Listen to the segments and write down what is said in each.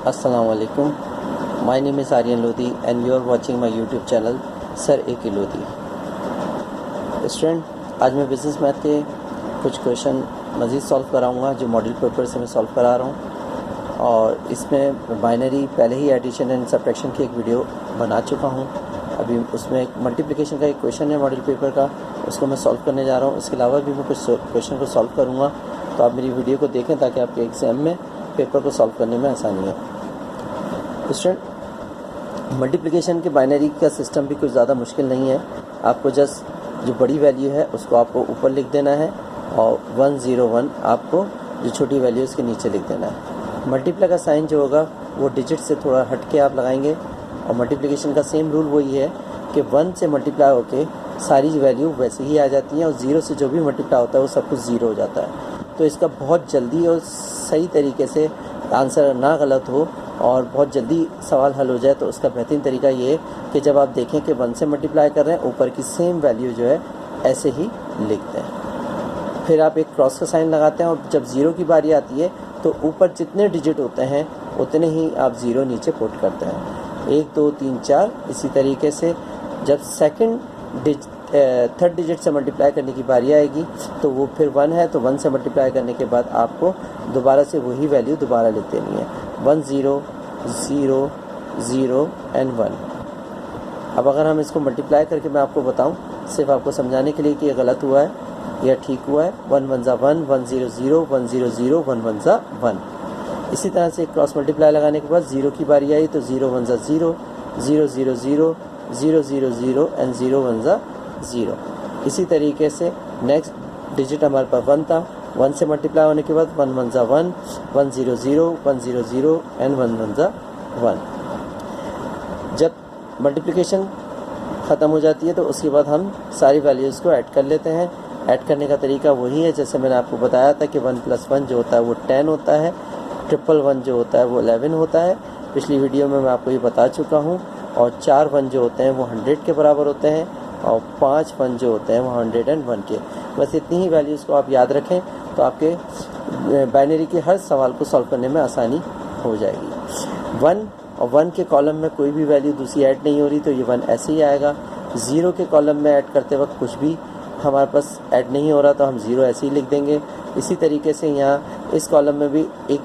Assalamu alaikum. My name is Aryan Lodi and you are watching my YouTube channel sir A K Lodhi. Student, आज मैं business math के कुछ question मज़ीद solve कराऊंगा जो model paper से मैं सॉल्व करा रहा हूं। और इसमें बाइनरी पहले ही एडिशन एंड सब्ट्रैक्शन की एक वीडियो बना चुका हूं। अभी उसमें एक मल्टीप्लिकेशन का एक क्वेश्चन है मॉडल पेपर का, उसको मैं सॉल्व करने जा रहा हूं। इसके अलावा भी मैं कुछ क्वेश्चन को सॉल्व करूँगा, तो आप मेरी वीडियो को देखें ताकि आपके एग्ज़ाम में पेपर को सॉल्व करने में आसानी है। स्टूडेंट, मल्टीप्लिकेशन के बाइनरी का सिस्टम भी कुछ ज़्यादा मुश्किल नहीं है। आपको जस्ट जो बड़ी वैल्यू है उसको आपको ऊपर लिख देना है और 101 आपको जो छोटी वैल्यू है उसके नीचे लिख देना है। मल्टीप्लाई का साइन जो होगा वो डिजिट से थोड़ा हट के आप लगाएंगे। और मल्टीप्लिकेशन का सेम रूल वही है कि 1 से मल्टीप्लाई होके सारी वैल्यू वैसे ही आ जाती हैं और 0 से जो भी मल्टीप्लाई होता है वो सब कुछ 0 हो जाता है। तो इसका बहुत जल्दी और सही तरीके से आंसर ना गलत हो और बहुत जल्दी सवाल हल हो जाए, तो उसका बेहतरीन तरीका ये है कि जब आप देखें कि 1 से मल्टीप्लाई कर रहे हैं, ऊपर की सेम वैल्यू जो है ऐसे ही लिखते हैं। फिर आप एक क्रॉस का साइन लगाते हैं और जब 0 की बारी आती है तो ऊपर जितने डिजिट होते हैं उतने ही आप 0 नीचे पुट करते हैं। 1 2 3 4। इसी तरीके से जब थर्ड डिजिट से मल्टीप्लाई करने की बारी आएगी तो वो फिर 1 है, तो 1 से मल्टीप्लाई करने के बाद आपको दोबारा से वही वैल्यू दोबारा लिख देनी है। 1 0 0 0 एंड 1। अब अगर हम इसको मल्टीप्लाई करके मैं आपको बताऊं, सिर्फ आपको समझाने के लिए कि ये गलत हुआ है या ठीक हुआ है। 1 1 ज़ा 1 1 0 0 1 0 0 1 1 ज़ा 1। इसी तरह से क्रॉस मल्टीप्लाई लगाने के बाद 0 की बारी आई तो 0 1 ज़ा 0 0 0 0 0 0 0 एंड 0 1 ज़ा 0। इसी तरीके से नेक्स्ट डिजिट हमारे पास 1 था। 1 से मल्टीप्लाई होने के बाद 1 1 ज़ा 1 1 0 0 1 0 0 एंड 1 1 ज़ा 1। जब मल्टीप्लिकेशन ख़त्म हो जाती है तो उसके बाद हम सारी वैल्यूज़ को ऐड कर लेते हैं। ऐड करने का तरीका वही है जैसे मैंने आपको बताया था कि 1 + 1 जो होता है वो 10 होता है, 1 जो होता है वो 11 होता है। पिछली वीडियो में मैं आपको ये बता चुका हूँ। और 4 1 जो होते हैं वो 100 के बराबर होते हैं और 5 1 जो होते हैं वो 101 के। बस इतनी ही वैल्यूज़ को आप याद रखें तो आपके बाइनरी के हर सवाल को सॉल्व करने में आसानी हो जाएगी। 1 और 1 के कॉलम में कोई भी वैल्यू दूसरी ऐड नहीं हो रही तो ये 1 ऐसे ही आएगा। 0 के कॉलम में ऐड करते वक्त कुछ भी हमारे पास ऐड नहीं हो रहा तो हम 0 ऐसे ही लिख देंगे। इसी तरीके से यहाँ इस कॉलम में भी एक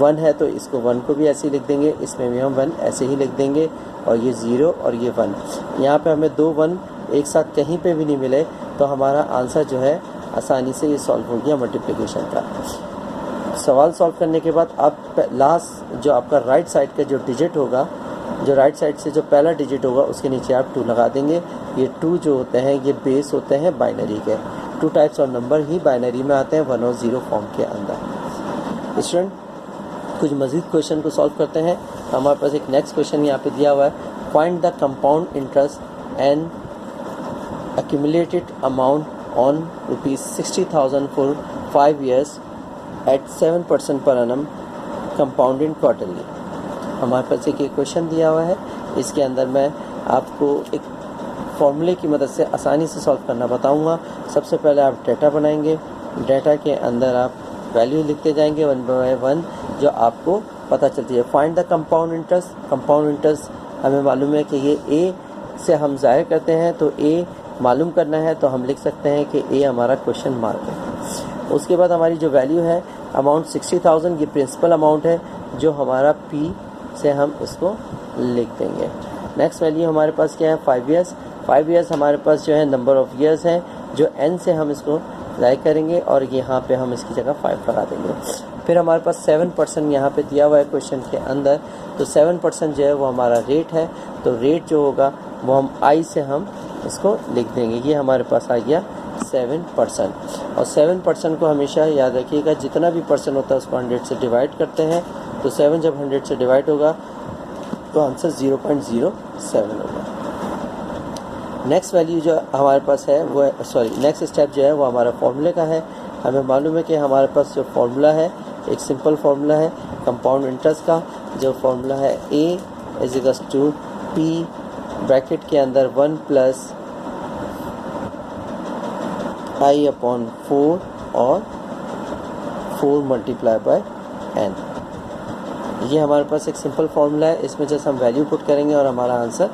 1 है तो इसको 1 को भी ऐसे ही लिख देंगे, इसमें भी हम 1 ऐसे ही लिख देंगे। और ये 0 और ये 1, यहाँ पे हमें 2 1 एक साथ कहीं पे भी नहीं मिले तो हमारा आंसर जो है आसानी से ये सॉल्व हो गया मल्टीप्लिकेशन का। सवाल सॉल्व करने के बाद आप लास्ट जो आपका राइट साइड का जो डिजिट होगा, जो राइट साइड से जो पहला डिजिट होगा उसके नीचे आप 2 लगा देंगे। ये 2 जो होते हैं ये बेस होते हैं बाइनरी के। 2 types of number he binary में आते हैं 1 और 0 फॉर्म के अंदर। स्टूडेंट, कुछ मज़ीद क्वेश्चन को सॉल्व करते हैं। हमारे पास एक नेक्स्ट क्वेश्चन यहाँ पे दिया हुआ है, find the compound interest and accumulated amount on ₹60,000 for 5 years at 7% per annum compounded quarterly। हमारे पास एक क्वेश्चन दिया हुआ है, इसके अंदर मैं आपको एक फॉर्मूले की मदद से आसानी से सॉल्व करना बताऊंगा। सबसे पहले आप डाटा बनाएंगे, डाटा के अंदर आप वैल्यू लिखते जाएंगे 1 by 1 जो आपको पता चलती है। Find the compound interest. Compound interest हमें मालूम है कि ये ए से हम ज़ाहिर करते हैं, तो ए मालूम करना है तो हम लिख सकते हैं कि ए हमारा क्वेश्चन मार्क है। उसके बाद हमारी जो वैल्यू है अमाउंट 60,000, ये प्रिंसिपल अमाउंट है जो हमारा पी से हम इसको लिख देंगे। नेक्स्ट वैल्यू हमारे पास क्या है 5 ईयर्स। 5 ईयर्स हमारे पास जो है नंबर ऑफ़ ईयर्स हैं जो n से हम इसको लाइक करेंगे और यहाँ पे हम इसकी जगह 5 लगा देंगे। फिर हमारे पास 7% यहाँ पे दिया हुआ है क्वेश्चन के अंदर, तो 7% जो है वो हमारा रेट है। तो रेट जो होगा वो हम आई से हम इसको लिख देंगे। ये हमारे पास आ गया 7%। और 7% को हमेशा याद रखिएगा, जितना भी परसेंट होता है उसको 100 से डिवाइड करते हैं। तो 7 जब 100 से डिवाइड होगा तो आंसर 0.07 होगा। नेक्स्ट वैल्यू जो हमारे पास है वो नेक्स्ट स्टेप जो है वो हमारा फॉर्मूले का है। हमें मालूम है कि हमारे पास जो फॉर्मूला है एक सिंपल फार्मूला है कंपाउंड इंटरेस्ट का। जो फार्मूला है A = P ब्रैकेट के अंदर 1 + I/4 और 4 × n। ये हमारे पास एक सिंपल फार्मूला है, इसमें जैसे हम वैल्यू पुट करेंगे और हमारा आंसर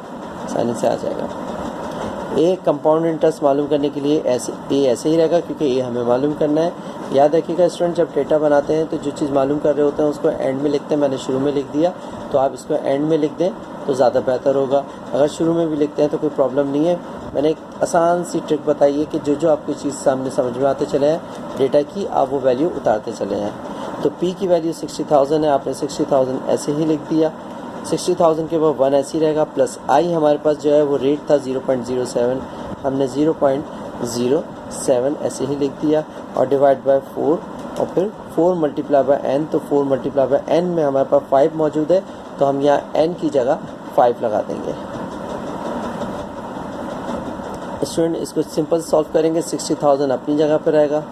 आसानी से आ जाएगा। ए कंपाउंड इंटरेस्ट मालूम करने के लिए ऐसे ही रहेगा, क्योंकि ए हमें मालूम करना है। याद रखिएगा स्टूडेंट, जब डेटा बनाते हैं तो जो चीज़ मालूम कर रहे होते हैं उसको एंड में लिखते हैं। मैंने शुरू में लिख दिया, तो आप इसको एंड में लिख दें तो ज़्यादा बेहतर होगा। अगर शुरू में भी लिखते हैं तो कोई प्रॉब्लम नहीं है। मैंने एक आसान सी ट्रिक बताई है कि जो आपकी चीज़ सामने समझ में आते चले हैं डेटा की, आप वो वैल्यू उतारते चले हैं। तो P की वैल्यू 60,000 है, आपने 60,000 ऐसे ही लिख दिया। 60,000 के बाद 1 ऐसे ही रहेगा, प्लस I हमारे पास जो है वो रेट था 0.07, हमने 0.07 ऐसे ही लिख दिया और डिवाइड बाय 4 और फिर 4 मल्टीप्लाई बाय n। तो 4 मल्टीप्लाई बाय n में हमारे पास 5 मौजूद है, तो हम यहाँ n की जगह 5 लगा देंगे। स्टूडेंट इसको सिंपल सॉल्व करेंगे, 60,000 अपनी जगह पर रहेगा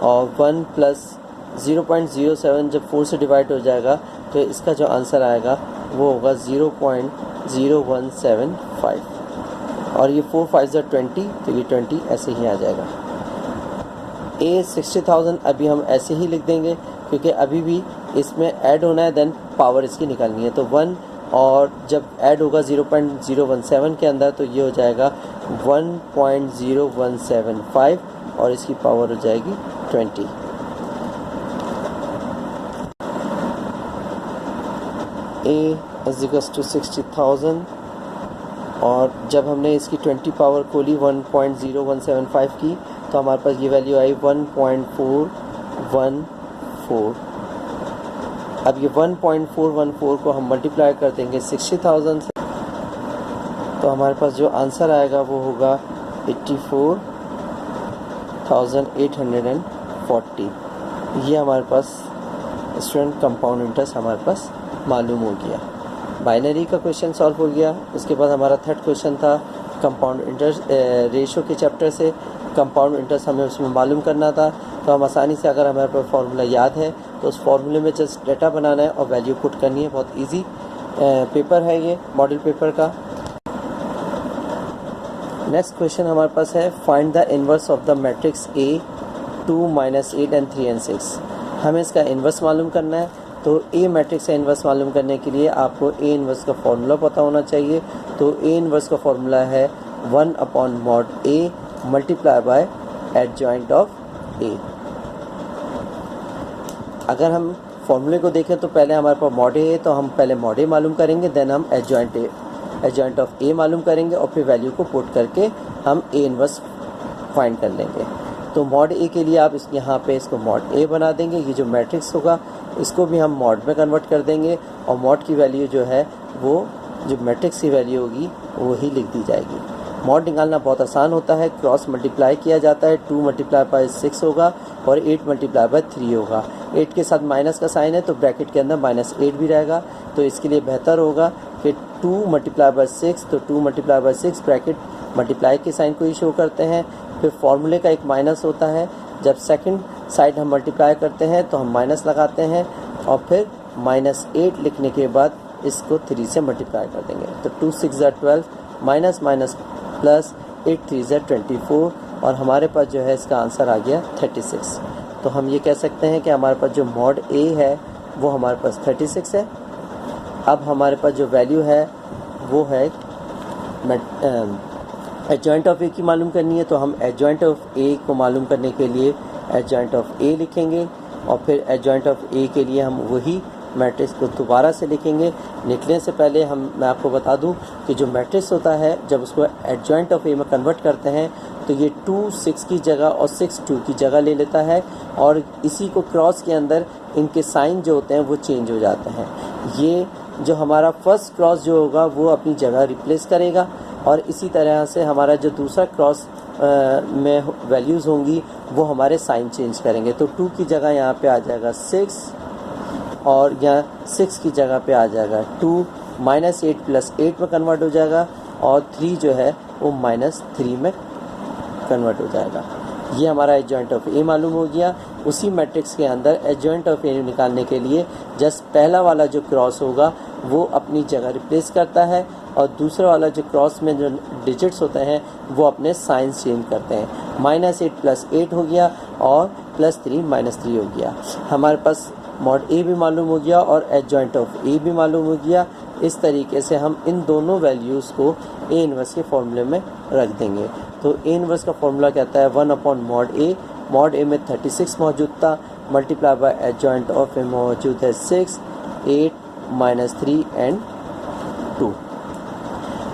और 1 प्लस 0.07 जब 4 से डिवाइड हो जाएगा तो इसका जो आंसर आएगा वो होगा 0.0175 और ये 4 5 ज़ा 20, तो ये 20 ऐसे ही आ जाएगा। ए 60,000 अभी हम ऐसे ही लिख देंगे क्योंकि अभी भी इसमें ऐड होना है, देन पावर इसकी निकालनी है। तो 1 और जब ऐड होगा 0.017 के अंदर तो ये हो जाएगा 1.0175 और इसकी पावर हो जाएगी 20। A इज इक्वल्स टू 60,000 और जब हमने इसकी 20 पावर खोली 1.0175 की तो हमारे पास ये वैल्यू आई 1.414। अब ये 1.414 को हम मल्टीप्लाई कर देंगे 60,000 से, तो हमारे पास जो आंसर आएगा वो होगा 84,840। ये हमारे पास स्टूडेंट कंपाउंड इंटरेस्ट हमारे पास मालूम हो गया। बाइनरी का क्वेश्चन सॉल्व हो गया। उसके बाद हमारा थर्ड क्वेश्चन था कंपाउंड इंटरेस्ट रेशो के चैप्टर से। कंपाउंड इंटरेस्ट हमें उसमें मालूम करना था, तो हम आसानी से अगर हमारे पास फार्मूला याद है तो उस फार्मूले में जस्ट डेटा बनाना है और वैल्यू पुट करनी है। बहुत इजी पेपर है ये, मॉडल पेपर का। नेक्स्ट क्वेश्चन हमारे पास है find the inverse of the matrix A 2 - 8 and 3 and 6। हमें इसका इन्वर्स मालूम करना है, तो A मैट्रिक्स का इन्वर्स मालूम करने के लिए आपको A इन्वर्स का फॉर्मूला पता होना चाहिए। तो A इन्वर्स का फॉर्मूला है 1/mod A multiply by adjoint of A। अगर हम फॉर्मूले को देखें तो पहले हमारे पास मॉड A है, तो हम पहले मॉड A मालूम करेंगे, देन हम एडजॉइंट ऑफ A मालूम करेंगे और फिर वैल्यू को पुट करके हम A इन्वर्स फाइंड कर लेंगे। तो मॉड A के लिए आप यहाँ पे इसको मॉड A बना देंगे। ये जो मैट्रिक्स होगा इसको भी हम मॉड में कन्वर्ट कर देंगे और मॉड की वैल्यू जो है वो जो मैट्रिक्स की वैल्यू होगी वो ही लिख दी जाएगी। मॉड निकालना बहुत आसान होता है, क्रॉस मल्टीप्लाई किया जाता है। 2 मल्टीप्लाई बाय 6 होगा और 8 मल्टीप्लाई बाय 3 होगा। 8 के साथ माइनस का साइन है तो ब्रैकेट के अंदर -8 भी रहेगा, तो इसके लिए बेहतर होगा कि 2 मल्टीप्लाई बाय 6, तो 2 मल्टीप्लाई बाय 6 ब्रैकेट मल्टीप्लाई के साइन को ही शो करते हैं। फिर फॉर्मूले का एक माइनस होता है, जब सेकंड साइड हम मल्टीप्लाई करते हैं तो हम माइनस लगाते हैं और फिर -8 लिखने के बाद इसको 3 से मल्टीप्लाई कर देंगे। तो 2 6 ज़ा 12 माइनस माइनस प्लस 8 3 ज़ा 24 और हमारे पास जो है इसका आंसर आ गया 36। तो हम ये कह सकते हैं कि हमारे पास जो मॉड A है वो हमारे पास 36 है। अब हमारे पास जो वैल्यू है वो है एडजॉइंट ऑफ A की मालूम करनी है, तो हम एडजॉइंट ऑफ A को मालूम करने के लिए एडजॉइंट ऑफ A लिखेंगे और फिर एडजॉइंट ऑफ A के लिए हम वही मैट्रिक्स को दोबारा से लिखेंगे। लिखने से पहले मैं आपको बता दूं कि जो मैट्रिक्स होता है जब उसको एडजॉइंट ऑफ A में कन्वर्ट करते हैं तो ये 2 6 की जगह और 6 2 की जगह ले लेता है और इसी को क्रॉस के अंदर इनके साइन जो होते हैं वो चेंज हो जाते हैं। ये जो हमारा फर्स्ट क्रॉस जो होगा वो अपनी जगह रिप्लेस करेगा और इसी तरह से हमारा जो दूसरा क्रॉस में वैल्यूज़ होंगी वो हमारे साइन चेंज करेंगे। तो 2 की जगह यहाँ पे आ जाएगा 6 और यहाँ 6 की जगह पे आ जाएगा 2 -8 + 8 में कन्वर्ट हो जाएगा और 3 जो है वो -3 में कन्वर्ट हो जाएगा। ये हमारा एडजॉइंट ऑफ A मालूम हो गया। उसी मैट्रिक्स के अंदर एडजॉइंट ऑफ A निकालने के लिए जस्ट पहला वाला जो क्रॉस होगा वो अपनी जगह रिप्लेस करता है और दूसरा वाला जो क्रॉस में जो डिजिट्स होते हैं वो अपने साइंस चेंज करते हैं। -8 + 8 हो गया और +3 -3 हो गया। हमारे पास मॉड ए भी मालूम हो गया और एडजॉइंट ऑफ ए भी मालूम हो गया। इस तरीके से हम इन दोनों वैल्यूज़ को ए इनवर्स के फॉर्मूले में रख देंगे। तो ए इनवर्स का फॉर्मूला कहता है 1/mod ए में 36 मौजूद था, मल्टीप्लाई बाय एडजॉइंट ऑफ ए मौजूद है 6, 8 -3 एंड 2।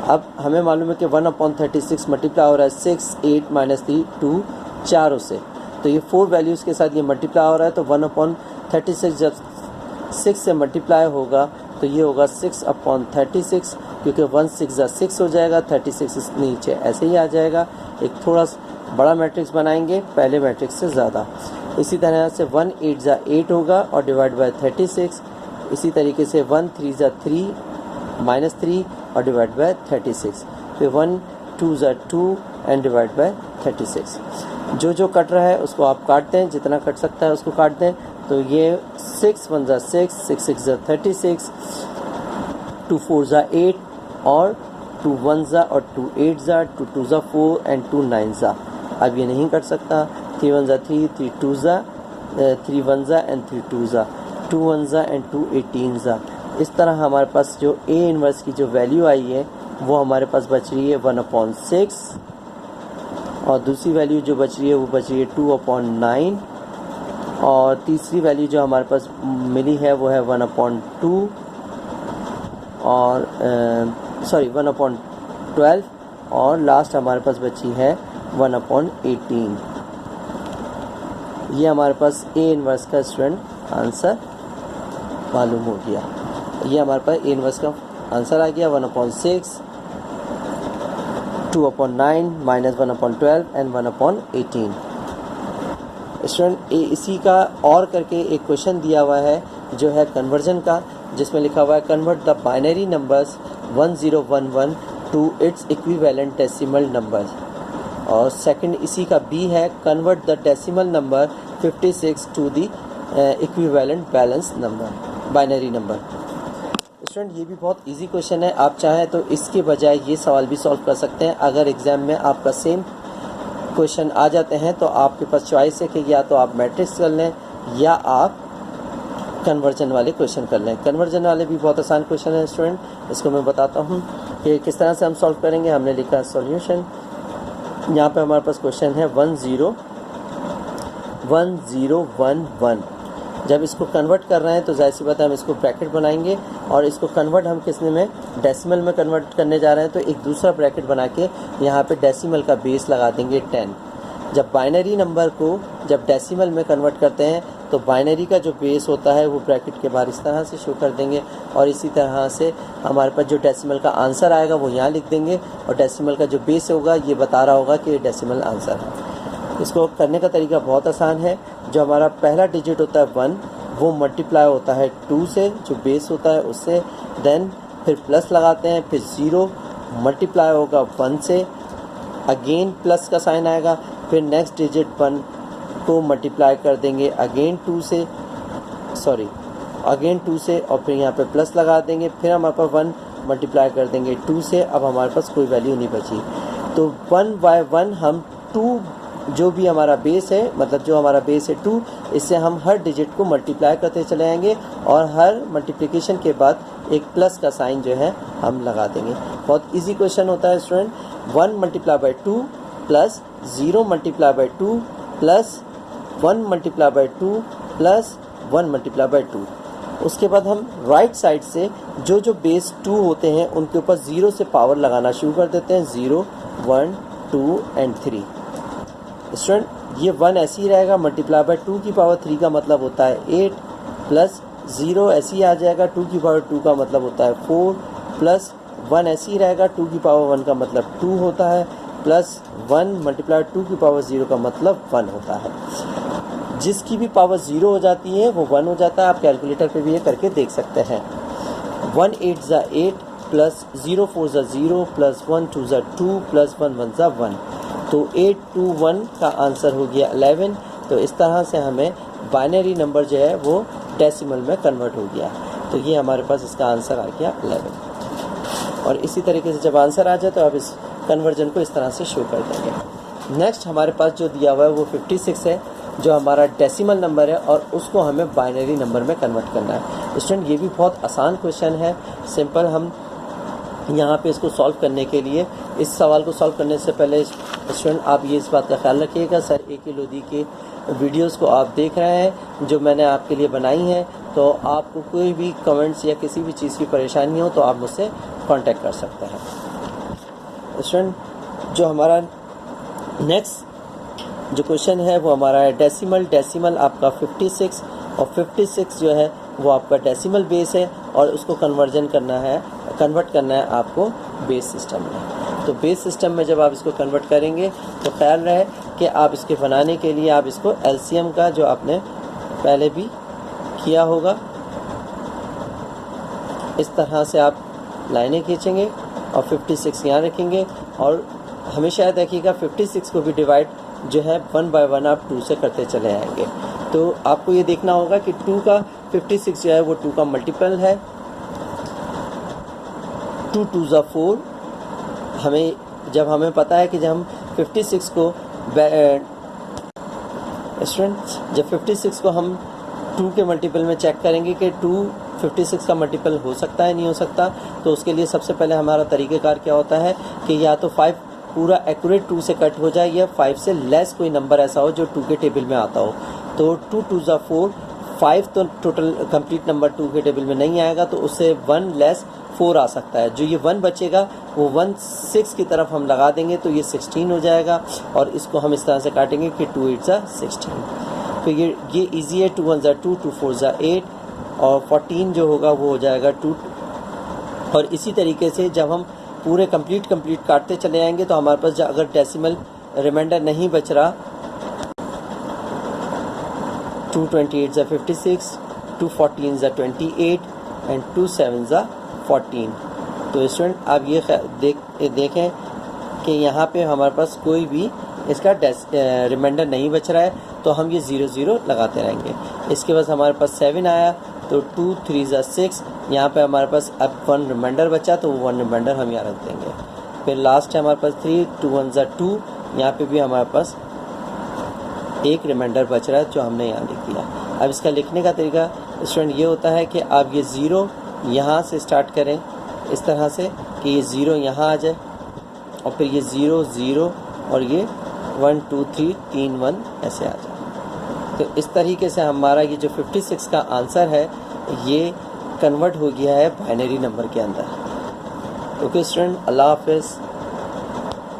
अब हमें मालूम है कि 1/36 मल्टीप्लाई हो रहा है 6, 8 -3, 2 चारों से, तो ये 4 वैल्यूज़ के साथ ये मल्टीप्लाई हो रहा है। तो 1/36 जब 6 से मल्टीप्लाई होगा तो ये होगा 6/36, क्योंकि 1 6 ज़ा 6 हो जाएगा, 36 नीचे ऐसे ही आ जाएगा। एक थोड़ा बड़ा मैट्रिक्स बनाएंगे पहले मैट्रिक्स से ज़्यादा। इसी तरह से 1 8 ज़ा 8 होगा और डिवाइड बाय 36। इसी तरीके से 1 3 ज़ा 3 -3 और डिवाइड बाय 36। फिर 1 2 ज़ा 2 एंड डिवाइड बाय 36। जो कट रहा है उसको आप काट दें, जितना कट सकता है उसको काट दें। तो ये 6 1 ज़ा 6, 6 6 ज़ा 36, 2 4 ज़ा 8 और 2 1 ज़ा और 2 8 ज़ा, 2 2 ज़ा 4 एंड 2 9 ज़ा। अब ये नहीं कट सकता। 3 1 ज़ा 3, 3 2 ज़ा, 3 1 ज़ा एंड 3 2 ज़ा, 2 1 ज़ा एंड 2 18 ज़ा। इस तरह हमारे पास जो ए इनवर्स की जो वैल्यू आई है वो हमारे पास बच रही है 1/6, और दूसरी वैल्यू जो बच रही है वो बच रही है 2/9, और तीसरी वैल्यू जो हमारे पास मिली है वो है 1/2 और 1/12, और लास्ट हमारे पास बची है 1/18। ये हमारे पास ए इनवर्स का स्टूडेंट आंसर मालूम हो गया। ये हमारे पास ए इनवर्स का आंसर आ गया 1/6, 2/9 -1/12 एंड 1/18। स्टूडेंट इसी का और करके एक क्वेश्चन दिया हुआ है जो है कन्वर्जन का, जिसमें लिखा हुआ है convert the binary numbers 1011 to its equivalent decimal number. और सेकंड इसी का बी है convert the decimal number 56 to the equivalent balance number, binary number. Student ये भी बहुत इजी क्वेश्चन है, आप चाहें तो इसके बजाय ये सवाल भी सॉल्व कर सकते हैं। अगर एग्ज़ाम में आपका सेम क्वेश्चन आ जाते हैं तो आपके पास चॉइस है कि या तो आप मैट्रिक्स कर लें या आप कन्वर्जन वाले क्वेश्चन कर लें। कन्वर्जन वाले भी बहुत आसान क्वेश्चन है स्टूडेंट, इसको मैं बताता हूँ कि किस तरह से हम सॉल्व करेंगे। हमने लिखा सॉल्यूशन, यहाँ पे हमारे पास क्वेश्चन है 1011। जब इसको कन्वर्ट कर रहे हैं तो जाहिर सी बात है हम इसको ब्रैकेट बनाएंगे, और इसको कन्वर्ट हम किसने में डेसिमल में कन्वर्ट करने जा रहे हैं। तो एक दूसरा ब्रैकेट बना के यहाँ पे डेसिमल का बेस लगा देंगे 10। जब बाइनरी नंबर को जब डेसिमल में कन्वर्ट करते हैं तो बाइनरी का जो बेस होता है वो ब्रैकेट के बाहर इस तरह से शो कर देंगे, और इसी तरह से हमारे पास जो डेसिमल का आंसर आएगा वो यहाँ लिख देंगे, और डेसिमल का जो बेस होगा ये बता रहा होगा कि डेसिमल आंसर है। इसको करने का तरीका बहुत आसान है। जो हमारा पहला डिजिट होता है 1, वो मल्टीप्लाई होता है 2 से, जो बेस होता है उससे, देन फिर प्लस लगाते हैं, फिर 0 मल्टीप्लाई होगा 1 से, अगेन प्लस का साइन आएगा, फिर नेक्स्ट डिजिट 1 को मल्टीप्लाई कर देंगे अगेन 2 से, और फिर यहाँ पे प्लस लगा देंगे, फिर हमारे पास 1 मल्टीप्लाई कर देंगे 2 से। अब हमारे पास कोई वैल्यू नहीं बची, तो 1 बाय 1 हम 2 जो भी हमारा बेस है, मतलब जो हमारा बेस है 2, इससे हम हर डिजिट को मल्टीप्लाई करते चले जाएंगे, और हर मल्टीप्लिकेशन के बाद एक प्लस का साइन जो है हम लगा देंगे। बहुत इजी क्वेश्चन होता है student. 1 multiply by 2 plus 0 multiply by 2 plus 1 multiply by 2 plus 1 multiply by 2। उसके बाद हम राइट साइड से जो बेस 2 होते हैं उनके ऊपर 0 से पावर लगाना शुरू कर देते हैं, 0 1 2 एंड 3। स्टूडेंट ये 1 ऐसे ही रहेगा, मल्टीप्लाई बाय 2 की पावर 3 का मतलब होता है 8, प्लस 0 ऐसे ही आ जाएगा, 2 की पावर 2 का मतलब होता है 4, प्लस 1 ऐसे ही रहेगा, 2 की पावर 1 का मतलब 2 होता है, प्लस 1 मल्टीप्लाई 2 की पावर 0 का मतलब 1 होता है। जिसकी भी पावर 0 हो जाती है वो 1 हो जाता है। आप कैलकुलेटर पे भी ये करके देख सकते हैं। 1 8 ज़ा 8 प्लस 0 4 ज़ा 0 प्लस 1 2 ज़ा 2 प्लस 1 1 ज़ा 1, तो 8 2 1 का आंसर हो गया 11। तो इस तरह से हमें बाइनरी नंबर जो है वो डेसिमल में कन्वर्ट हो गया। तो ये हमारे पास इसका आंसर आ गया 11। और इसी तरीके से जब आंसर आ जाए तो आप इस कन्वर्जन को इस तरह से शो कर देंगे। नेक्स्ट हमारे पास जो दिया हुआ है वो 56 है। जो हमारा डेसिमल नंबर है और उसको हमें बाइनरी नंबर में कन्वर्ट करना है। स्टूडेंट ये भी बहुत आसान क्वेश्चन है, सिंपल। हम यहाँ पे इसको सॉल्व करने के लिए, इस सवाल को सॉल्व करने से पहले स्टूडेंट आप ये इस बात का ख्याल रखिएगा, सर A.K. लोधी के वीडियोस को आप देख रहे हैं जो मैंने आपके लिए बनाई हैं, तो आपको कोई भी कमेंट्स या किसी भी चीज़ की परेशानी हो तो आप मुझसे कांटेक्ट कर सकते हैं। स्टूडेंट जो हमारा नेक्स्ट जो क्वेश्चन है वो हमारा है डेसिमल आपका 56, और 56 जो है वो आपका डेसिमल बेस है और उसको कन्वर्ट करना है आपको बेस सिस्टम में। तो बेस सिस्टम में जब आप इसको कन्वर्ट करेंगे तो ख्याल रहे कि आप इसके बनाने के लिए आप इसको एलसीएम का, जो आपने पहले भी किया होगा, इस तरह से आप लाइनें खींचेंगे और 56 यहाँ रखेंगे, और हमेशा याद रखिएगा 56 को भी डिवाइड जो है 1 बाय 1 आप 2 से करते चले आएंगे। तो आपको ये देखना होगा कि 2 का 56 जो है वो 2 का मल्टीपल है। 2 2 ज़ा 4। हमें पता है कि जब हम 56 को स्टूडेंट जब 56 को हम 2 के मल्टीपल में चेक करेंगे कि 2 56 का मल्टीपल हो सकता है नहीं हो सकता, तो उसके लिए सबसे पहले हमारा तरीक़ेकार क्या होता है कि या तो 5 पूरा एक्यूरेट 2 से कट हो जाए या 5 से लेस कोई नंबर ऐसा हो जो 2 के टेबल में आता हो। तो 2 2 ज़ा 4, 5 तो टोटल कंप्लीट नंबर 2 के टेबल में नहीं आएगा, तो उससे 1 लेस 4 आ सकता है। जो ये 1 बचेगा वो 1 6 की तरफ हम लगा देंगे तो ये 16 हो जाएगा, और इसको हम इस तरह से काटेंगे कि 2 8 ज़ा 16। तो ये ईजी है। 2 1 ज़ा 2, 2 4 ज़ा 8, और 14 जो होगा वो हो जाएगा 2। और इसी तरीके से जब हम पूरे कंप्लीट काटते चले आएंगे तो हमारे पास अगर डेसिमल रिमाइंडर नहीं बच रहा, 2 28 ज़ा 56, 2 14 ज़ा 28 एंड 2 7 ज़ा 14। तो स्टूडेंट आप ये देखें कि यहाँ पे हमारे पास कोई भी इसका रिमाइंडर नहीं बच रहा है, तो हम ये 0 0 लगाते रहेंगे। इसके बाद हमारे पास 7 आया, तो 2 3 ज़ा 6, यहाँ पे हमारे पास अब 1 रिमाइंडर बचा, तो वो 1 रिमाइंडर हम यहाँ रख देंगे। फिर लास्ट है हमारे पास 3, 2 1 ज़ा 2, यहाँ पे भी हमारे पास 1 रिमाइंडर बच रहा है जो हमने यहाँ लिख दिया। अब इसका लिखने का तरीका स्टूडेंट ये होता है कि आप ये 0 यहाँ से स्टार्ट करें इस तरह से कि ये 0 यहाँ आ जाए, और फिर ये 0 0 और ये 1 2 3 3 1 ऐसे आ जाए। तो इस तरीके से हमारा ये जो 56 का आंसर है ये कन्वर्ट हो गया है बाइनरी नंबर के अंदर। ओके स्टूडेंट, अल्लाह हाफ़िज़।